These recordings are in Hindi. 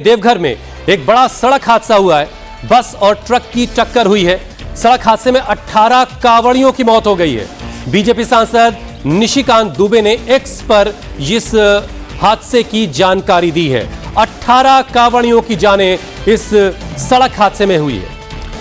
देवघर में एक बड़ा सड़क हादसा हुआ है। बस और ट्रक की टक्कर हुई है। सड़क हादसे में 18 कांवड़ियों की मौत हो गई है। बीजेपी सांसद निशिकांत दुबे ने एक्स पर इस हादसे की जानकारी दी है। 18 कांवड़ियों की जानें इस सड़क हादसे में हुई है।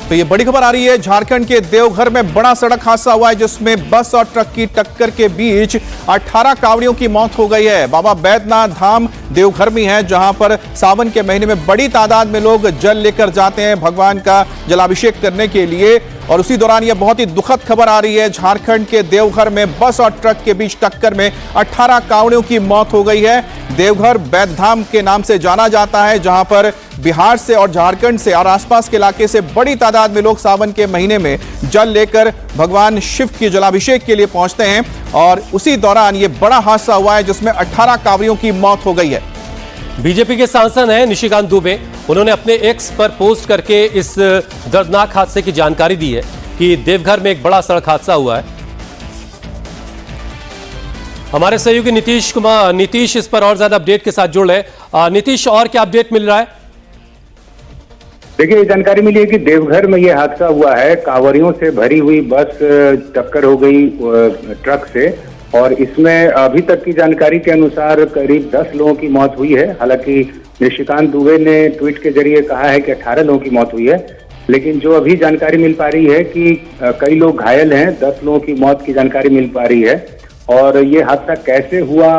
तो ये बड़ी खबर आ रही है। झारखंड के देवघर में बड़ा सड़क हादसा हुआ है जिसमें बस और ट्रक की टक्कर के बीच 18 कांवड़ियों की मौत हो गई है। बाबा बैद्यनाथ धाम देवघर में है जहां पर सावन के महीने में बड़ी तादाद में लोग जल लेकर जाते हैं भगवान का जलाभिषेक करने के लिए। और उसी दौरान यह बहुत ही दुखद खबर आ रही है। झारखंड के देवघर में बस और ट्रक के बीच टक्कर में 18 कांवड़ियों की मौत हो गई है। देवघर बैद्यधाम के नाम से जाना जाता है जहां पर बिहार से और झारखंड से और आसपास के इलाके से बड़ी तादाद में लोग सावन के महीने में जल लेकर भगवान शिव के जलाभिषेक के लिए पहुंचते हैं। और उसी दौरान यह बड़ा हादसा हुआ है जिसमें 18 कांवड़ियों की मौत हो गई है। बीजेपी के सांसद हैं निशिकांत दुबे। उन्होंने अपने एक्स पर पोस्ट करके इस दर्दनाक हादसे की जानकारी दी है कि देवघर में एक बड़ा सड़क हादसा हुआ है। हमारे सहयोगी नीतीश इस पर और ज्यादा अपडेट के साथ जुड़ रहे। नीतीश, और क्या अपडेट मिल रहा है? देखिए, ये जानकारी मिली है कि देवघर में ये हादसा हुआ है। कांवड़ियों से भरी हुई बस टक्कर हो गई ट्रक से और इसमें अभी तक की जानकारी के अनुसार करीब 10 लोगों की मौत हुई है। हालांकि निशिकांत दुबे ने ट्वीट के जरिए कहा है कि 18 लोगों की मौत हुई है, लेकिन जो अभी जानकारी मिल पा रही है कि कई लोग घायल हैं। 10 लोगों की मौत की जानकारी मिल पा रही है। और ये हादसा कैसे हुआ,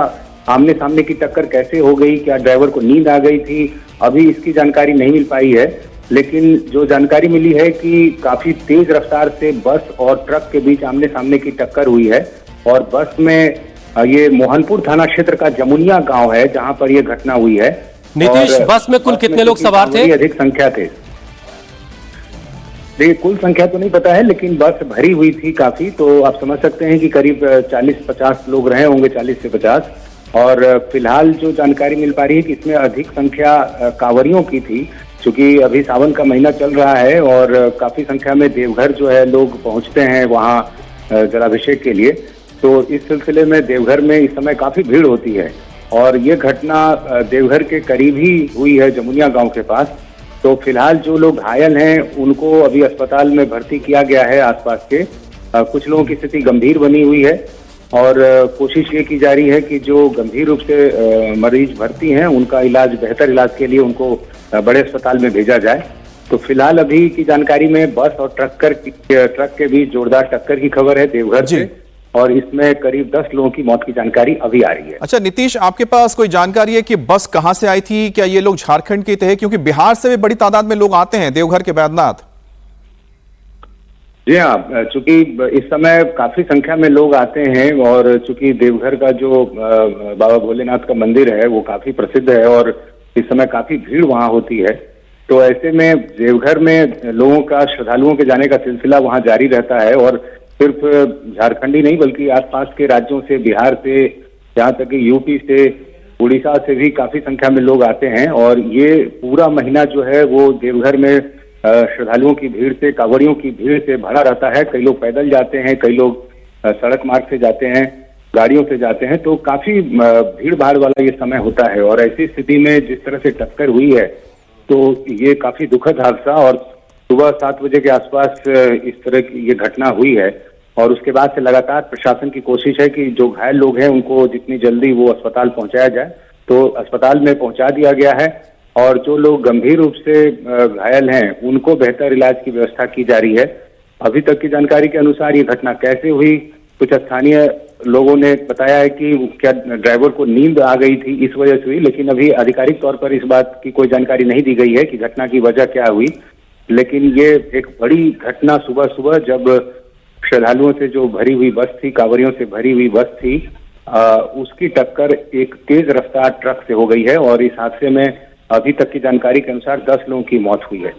आमने सामने की टक्कर कैसे हो गई, क्या ड्राइवर को नींद आ गई थी, अभी इसकी जानकारी नहीं मिल पाई है। लेकिन जो जानकारी मिली है कि काफी तेज रफ्तार से बस और ट्रक के बीच आमने सामने की टक्कर हुई है। और बस में ये मोहनपुर थाना क्षेत्र का जमुनिया गांव है जहां पर यह घटना हुई है। नीतीश, बस में कुल कितने लोग सवार थे? अधिक संख्या थे। देखिए, कुल संख्या तो नहीं पता है, लेकिन बस भरी हुई थी काफी। तो आप समझ सकते हैं कि करीब 40-50 लोग रहे होंगे, 40 से 50। और फिलहाल जो जानकारी मिल पा रही है कि इसमें अधिक संख्या कांवड़ियों की थी, क्योंकि अभी सावन का महीना चल रहा है और काफी संख्या में देवघर जो है लोग पहुंचते हैं वहां जलाभिषेक के लिए। तो इस सिलसिले में देवघर में इस समय काफी भीड़ होती है। और ये घटना देवघर के करीब ही हुई है, जमुनिया गांव के पास। तो फिलहाल जो लोग घायल हैं उनको अभी अस्पताल में भर्ती किया गया है आसपास के। कुछ लोगों की स्थिति गंभीर बनी हुई है और कोशिश ये की जा रही है कि जो गंभीर रूप से मरीज भर्ती हैं उनका इलाज, बेहतर इलाज के लिए उनको बड़े अस्पताल में भेजा जाए। तो फिलहाल अभी की जानकारी में बस और ट्रक के बीच जोरदार टक्कर की खबर है देवघर से। और इसमें करीब 10 लोगों की मौत की जानकारी अभी आ रही है। अच्छा नीतीश, आपके पास कोई जानकारी है कि बस कहां से आई थी? क्या ये लोग झारखंड के थे? क्योंकि बिहार से भी बड़ी तादाद में लोग आते हैं देवघर के बैद्यनाथ। जी हाँ, चूंकि इस समय काफी संख्या में लोग आते हैं और चूंकि देवघर का जो बाबा भोलेनाथ का मंदिर है वो काफी प्रसिद्ध है और इस समय काफी भीड़ वहां होती है। तो ऐसे में देवघर में लोगों का, श्रद्धालुओं के जाने का सिलसिला वहां जारी रहता है। और सिर्फ झारखंडी नहीं बल्कि आसपास के राज्यों से, बिहार से, जहाँ तक कि यूपी से, उड़ीसा से भी काफी संख्या में लोग आते हैं। और ये पूरा महीना जो है वो देवघर में श्रद्धालुओं की भीड़ से, कांवड़ियों की भीड़ से भरा रहता है। कई लोग पैदल जाते हैं, कई लोग सड़क मार्ग से जाते हैं, गाड़ियों से जाते हैं। तो काफी भीड़ भाड़ वाला ये समय होता है। और ऐसी स्थिति में जिस तरह से टक्कर हुई है तो ये काफी दुखद हादसा। और सुबह 7 बजे के आसपास इस तरह की ये घटना हुई है। और उसके बाद से लगातार प्रशासन की कोशिश है कि जो घायल लोग हैं उनको जितनी जल्दी वो अस्पताल पहुंचाया जाए। तो अस्पताल में पहुंचा दिया गया है। और जो लोग गंभीर रूप से घायल हैं उनको बेहतर इलाज की व्यवस्था की जा रही है। अभी तक की जानकारी के अनुसार ये घटना कैसे हुई, कुछ स्थानीय लोगों ने बताया है कि क्या ड्राइवर को नींद आ गई थी, इस वजह से हुई। लेकिन अभी आधिकारिक तौर पर इस बात की कोई जानकारी नहीं दी गई है कि घटना की वजह क्या हुई। लेकिन ये एक बड़ी घटना सुबह सुबह, जब श्रद्धालुओं से जो भरी हुई बस थी, कांवड़ियों से भरी हुई बस थी, उसकी टक्कर एक तेज रफ्तार ट्रक से हो गई है। और इस हादसे में अभी तक की जानकारी के अनुसार 10 लोगों की मौत हुई है।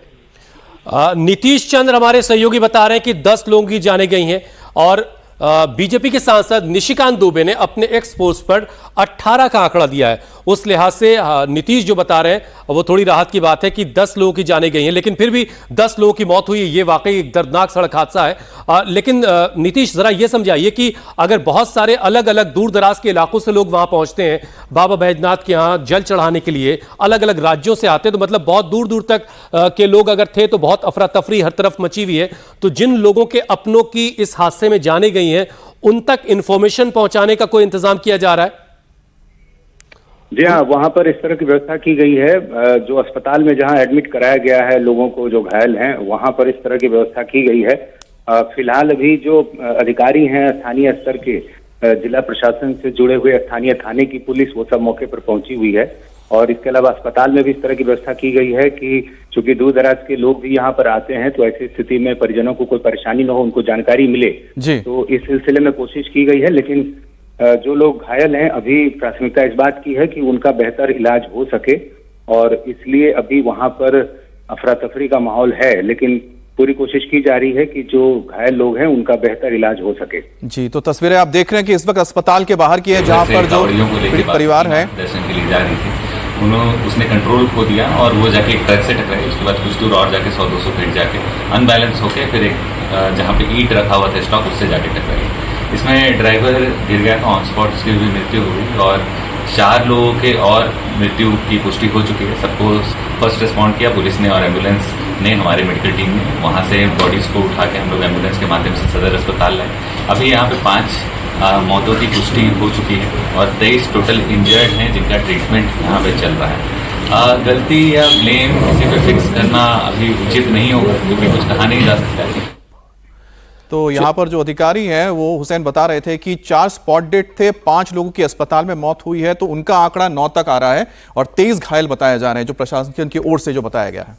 नीतीश चंद्र हमारे सहयोगी बता रहे हैं कि 10 लोगों की जानें गई हैं। और बीजेपी के सांसद निशिकांत दुबे ने अपने एक्स पोस्ट पर 18 का आंकड़ा दिया है। उस लिहाज से नीतीश जो बता रहे हैं वो थोड़ी राहत की बात है कि 10 लोगों की जाने गई हैं, लेकिन फिर भी 10 लोगों की मौत हुई है, ये वाकई एक दर्दनाक सड़क हादसा है। लेकिन नीतीश जरा ये समझाइए कि अगर बहुत सारे अलग अलग दूर दराज के इलाकों से लोग वहां पहुंचते हैं बाबा बैजनाथ के यहाँ जल चढ़ाने के लिए, अलग अलग राज्यों से आते हैं, तो मतलब बहुत दूर दूर तक के लोग अगर थे तो बहुत अफरा तफरी हर तरफ मची हुई है। तो जिन लोगों के अपनों की इस हादसे में जाने गई हैं उन तक इंफॉर्मेशन पहुंचाने का कोई इंतजाम किया जा रहा है? जी हाँ, वहां पर इस तरह की व्यवस्था की गई है। जो अस्पताल में जहां एडमिट कराया गया है लोगों को जो घायल हैं, वहां पर इस तरह की व्यवस्था की गई है। फिलहाल अभी जो अधिकारी हैं स्थानीय स्तर के, जिला प्रशासन से जुड़े हुए स्थानीय थाने की पुलिस, वो सब मौके पर पहुंची हुई है। और इसके अलावा अस्पताल में भी इस तरह की व्यवस्था की गई है कि चूंकि दूर दराज के लोग भी यहाँ पर आते हैं तो ऐसी स्थिति में परिजनों को कोई परेशानी न हो, उनको जानकारी मिले जी। तो इस सिलसिले में कोशिश की गई है। लेकिन जो लोग घायल हैं, अभी प्राथमिकता इस बात की है कि उनका बेहतर इलाज हो सके, और इसलिए अभी वहां पर अफरा तफरी का माहौल है, लेकिन पूरी कोशिश की जा रही है कि जो घायल लोग हैं उनका बेहतर इलाज हो सके। जी, तो तस्वीरें आप देख रहे हैं कि इस वक्त अस्पताल के बाहर की है जहां पर जो पीड़ित परिवार है दर्शन के लिए जा रही थी, उसने कंट्रोल खो दिया और वो जाके एक ट्रक से टकराई। उसके बाद कुछ दूर और जाके 100-200 फीट जाके अनबैलेंस होके फिर एक जहाँ पे ईंट रखा हुआ था स्टॉक, उससे जाके टकराई। इसमें ड्राइवर गिर गया था, ऑन स्पॉट उसकी भी मृत्यु हो गई और 4 लोगों के और मृत्यु की पुष्टि हो चुकी है। सबको फर्स्ट रिस्पॉन्ड किया पुलिस ने और एम्बुलेंस ने, हमारे मेडिकल टीम ने। वहाँ से बॉडीज़ को उठा के हम लोग एम्बुलेंस के माध्यम से सदर अस्पताल लाए। अभी यहाँ पे 5 मौतों की पुष्टि हो चुकी है और 23 टोटल इंजर्ड हैं जिनका ट्रीटमेंट यहाँ पे चल रहा है। गलती या ब्लेम किसी पे फिक्स करना अभी उचित नहीं होगा क्योंकि कुछ कहा नहीं जा सकता है। तो यहाँ पर जो अधिकारी हैं वो हुसैन बता रहे थे कि 4 स्पॉट डेड थे, 5 लोगों की अस्पताल में मौत हुई है, तो उनका आंकड़ा 9 तक आ रहा है और 23 घायल बताए जा रहे हैं जो प्रशासन की ओर से जो बताया गया है।